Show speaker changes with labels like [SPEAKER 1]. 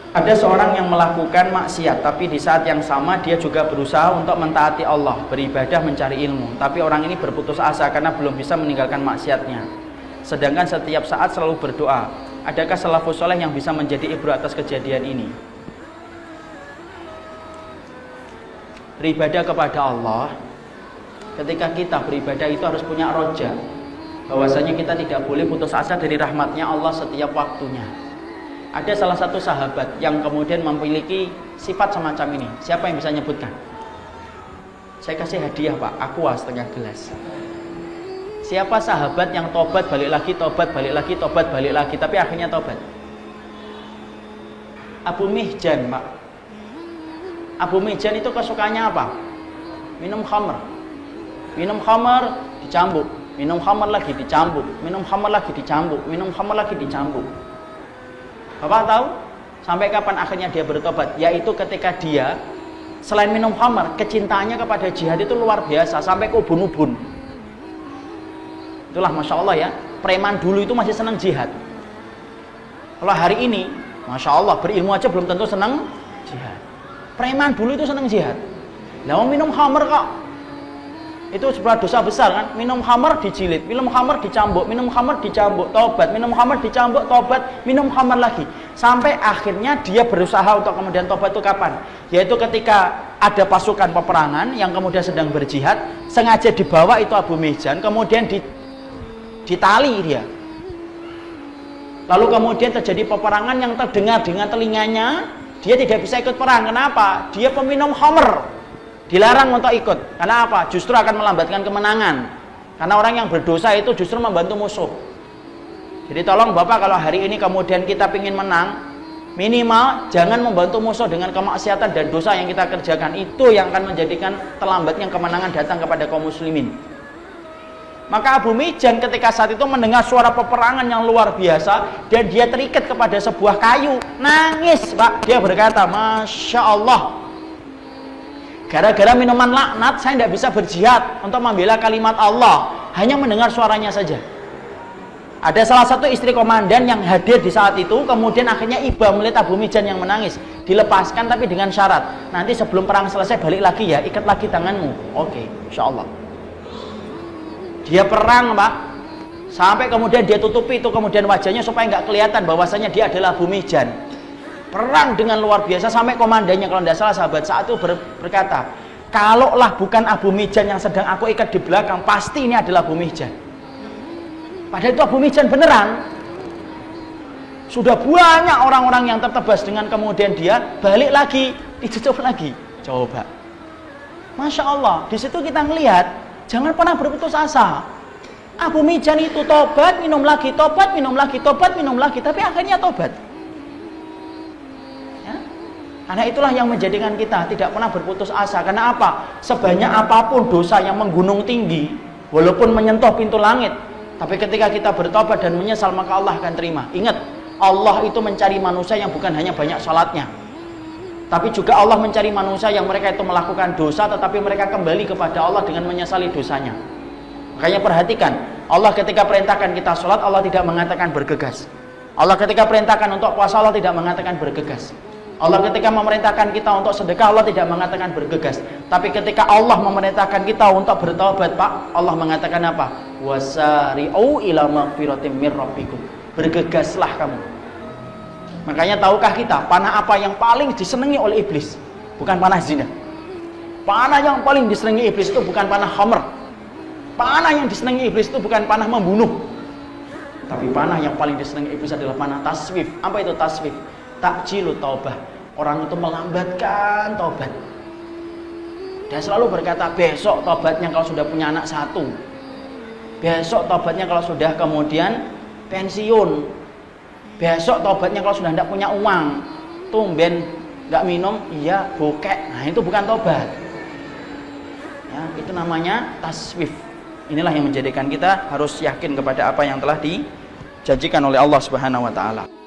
[SPEAKER 1] Ada seorang yang melakukan maksiat, tapi di saat yang sama dia juga berusaha untuk mentaati Allah, beribadah, mencari ilmu. Tapi orang ini berputus asa karena belum bisa meninggalkan maksiatnya. Sedangkan setiap saat selalu berdoa. Adakah salafus saleh yang bisa menjadi ibrat atas kejadian ini? Beribadah kepada Allah, ketika kita beribadah itu harus punya roja, bahwasanya kita tidak boleh putus asa dari rahmatnya Allah setiap waktunya. Ada salah satu sahabat yang kemudian memiliki sifat semacam ini. Siapa yang bisa nyebutkan? Saya kasih hadiah Pak, aqua setengah gelas. Siapa sahabat yang tobat balik lagi, tobat balik lagi, tobat balik lagi, tapi akhirnya tobat? Abu Mihjan Pak. Abu Mihjan itu kesukaannya apa? Minum khamr. Minum khamr dicambuk, minum khamr lagi dicambuk, minum khamr lagi dicambuk, minum khamr lagi dicambuk. Bapak tahu sampai kapan akhirnya dia bertobat? Yaitu ketika dia selain minum khamr, kecintaannya kepada jihad itu luar biasa sampai ke ubun-ubun. Itulah Masya Allah ya, preman dulu itu masih senang jihad. Kalau hari ini Masya Allah berilmu aja belum tentu senang jihad. Preman dulu itu senang jihad. Lah minum khamr kok itu sebuah dosa besar kan? Minum khamr dijilid, minum khamr dicambuk, minum khamr dicambuk, tobat, minum khamr dicambuk, tobat, minum khamr lagi. Sampai akhirnya dia berusaha untuk kemudian tobat itu kapan? Yaitu ketika ada pasukan peperangan yang kemudian sedang berjihad, sengaja dibawa itu Abu Mihjan, kemudian ditali dia. Lalu kemudian terjadi peperangan yang terdengar dengan telinganya, dia tidak bisa ikut perang. Kenapa? Dia peminum khamr. Dilarang untuk ikut. Karena apa? Justru akan melambatkan kemenangan. Karena orang yang berdosa itu justru membantu musuh. Jadi tolong Bapak, kalau hari ini kemudian kita ingin menang, minimal jangan membantu musuh dengan kemaksiatan dan dosa yang kita kerjakan. Itu yang akan menjadikan terlambatnya kemenangan datang kepada kaum muslimin. Maka Abu Mihjan ketika saat itu mendengar suara peperangan yang luar biasa dan dia terikat kepada sebuah kayu, nangis Pak. Dia berkata, Masya Allah, gara-gara minuman laknat saya tidak bisa berjihad untuk membela kalimat Allah, hanya mendengar suaranya saja. Ada salah satu istri komandan yang hadir di saat itu, kemudian akhirnya iba melihat Abu Mihjan yang menangis, dilepaskan tapi dengan syarat, nanti sebelum perang selesai balik lagi ya, ikat lagi tanganmu. Oke, Insya Allah. Dia perang Pak, sampai kemudian dia tutupi itu kemudian wajahnya supaya nggak kelihatan bahwasanya dia adalah Abu Mihjan. Perang dengan luar biasa sampai komandannya, kalau tidak salah sahabat saat itu berkata, kalaulah bukan Abu Mihjan yang sedang aku ikat di belakang, pasti ini adalah Abu Mihjan. Padahal itu Abu Mihjan beneran. Sudah banyak orang-orang yang tertebas dengan kemudian dia balik lagi, ditutup lagi. Coba, Masya Allah, di situ kita ngelihat, jangan pernah berputus asa. Abu Mihjan itu tobat, minum lagi, tobat, minum lagi, tobat, minum lagi, tapi akhirnya tobat. Karena itulah yang menjadikan kita tidak pernah berputus asa. Karena apa? Sebanyak apapun dosa yang menggunung tinggi, walaupun menyentuh pintu langit, tapi ketika kita bertobat dan menyesal, maka Allah akan terima. Ingat, Allah itu mencari manusia yang bukan hanya banyak salatnya, tapi juga Allah mencari manusia yang mereka itu melakukan dosa, tetapi mereka kembali kepada Allah dengan menyesali dosanya. Makanya perhatikan, Allah ketika perintahkan kita salat, Allah tidak mengatakan bergegas. Allah ketika perintahkan untuk puasa, Allah tidak mengatakan bergegas. Allah ketika memerintahkan kita untuk sedekah, Allah tidak mengatakan bergegas. Tapi ketika Allah memerintahkan kita untuk bertobat, Pak, Allah mengatakan apa? Wasari'u ila maghfiratin mir rabbikum. Bergegaslah kamu. Makanya tahukah kita panah apa yang paling disenangi oleh iblis? Bukan panah zina. Panah yang paling disenangi iblis itu bukan panah khamr. Panah yang disenangi iblis itu bukan panah membunuh. Tapi panah yang paling disenangi iblis adalah panah taswif. Apa itu taswif? Takjilu taubah. Orang itu melambatkan taubat. Dan selalu berkata, besok taubatnya kalau sudah punya anak satu. Besok taubatnya kalau sudah kemudian pensiun. Besok taubatnya kalau sudah tidak punya uang. Tumben nggak minum, iya bokek. Nah itu bukan taubat. Ya, itu namanya taswif. Inilah yang menjadikan kita harus yakin kepada apa yang telah dijanjikan oleh Allah Subhanahu wa taala.